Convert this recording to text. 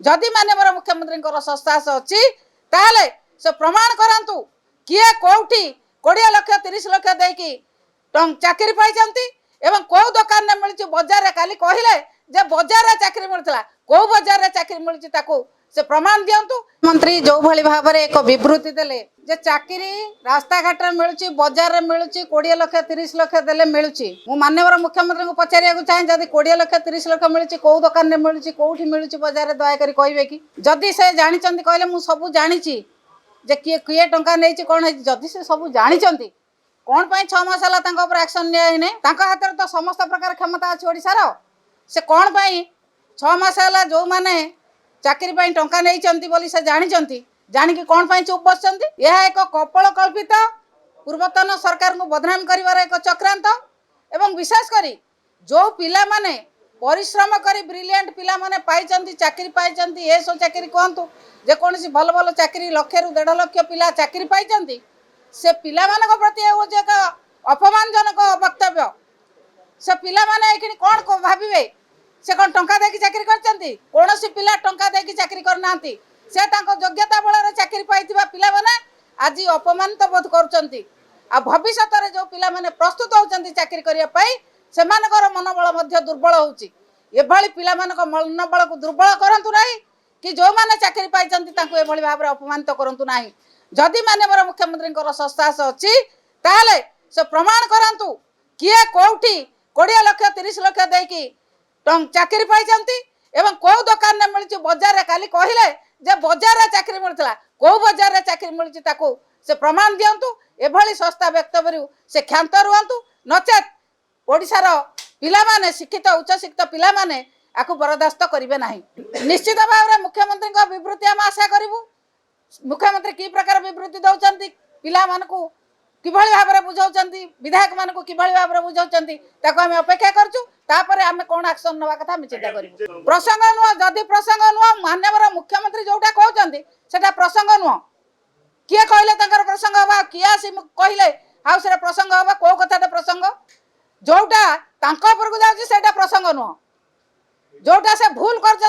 जदि माननीय मुख्यमंत्री सस्तास अच्छी ताले से प्रमाण करंतु किए कोठी 20 लाख 30 लाख देकी चाकरी पाई एवं कौ दुकान में मिली बजार काली कहले जे बजार चाकरी मिलता कौ बजार चाकरी मिली से प्रमाण दिंतु। मंत्री जो भाई भाव में एक विवृत्ति देले जे चाकरी रास्ता घाट मिलूँ बजार मिलूँ 20 लाख 30 लाख देले मिलूँ मु माननीय मुख्यमंत्री को पचारिया चाहे जदि 20 लाख 30 लाख मिलूँ कौ दुकान में मिलूँ कौटी मिलूँ बजार दयाकोरी कहे कि जदि से जानी कहले मुझे सब जानी जे किए किए टंका नहीं कौन है जदि से सब जानी कौन पाई 6 मास है एक्शन नि हाथ में तो समस्त प्रकार क्षमता अच्छी ओडिशार से कौन पाई 6 मास है जो मैंने चाकरी टंका नहीं बोली से जानिकी कौन पाई चुप बस यह एक कपल कल्पित पूर्वतन सरकार को बदनाम कर एक चक्रांत एवं विशेषकर जो पिला माने परिश्रम कर ब्रिलियंट पिला माने पाई चाकरी पाई एसो चाकरी कहतु जेकोसी भल भल चाकरी 1 ରୁ 1.5 लाख पिला चाकरी पाई से पिला मानक प्रति एक अपमानजनक वक्तव्य से पिला माने एखिनि कौन भाविबे से कौन टंका देकी चाकरी करचंती कौन सी पिला टंका देकी चाकरी करना से तांको योग्यता बल चाकरी पाइथिबा पिला माने आज अपमानित बोध करचंती आ भविष्य रे जो पिला माने प्रस्तुत होचंती चाकरी करिया पाई सेमानकर मनोबल मध्य दुर्बल होउची एभली पिला मानक मनोबल को दुर्बल करंतु नाही कि जो माने चाकरी पाइचंती तांको एभली भाबरे अपमानित करंतु नाही। जदि माननीय मुख्यमंत्री सस्तास अच्छी ताले से प्रमाण करंतु किए कोठी 20 लाख 30 लाख देकी चाकरी पाई एवं कौ दुकान में मिली बजार काली कहले जे बजार चाकरी मिलता कौ बजार चाकरी मिली से प्रमाण दिंतु एभली सस्ता वक्तव्य से क्षांत रुहतु नचेत ओडिशार पिला माने शिक्षित उच्च शिक्षित पिला माने आकु बरदास्त करेंगे ना। निश्चित भाव में मुख्यमंत्री विवृत्ति आम आशा करूँ मुख्यमंत्री कि प्रकार विवृत्ति दौरान पिला मानकु किभଳି भाବରେ बुझाउचंती विधायक मानकु किभଳି भाବରେ बुझाउचंती ताको हम अपेक्षा करछु तापरे हम कोन एक्शन नवा कथा हम चिंता करिवु। प्रसंग नुह जदि प्रसंग नुह माननीय मुख्यमंत्री जोटा कहउचंती सेटा प्रसंग नुह किए कहले तंकर प्रसंग हबा किए आसी कहले हाउस रे प्रसंग हबा को कथाटे प्रसंग जोटा तांको ऊपर को जाउची सेटा प्रसंग नुह जोटा से भूल कर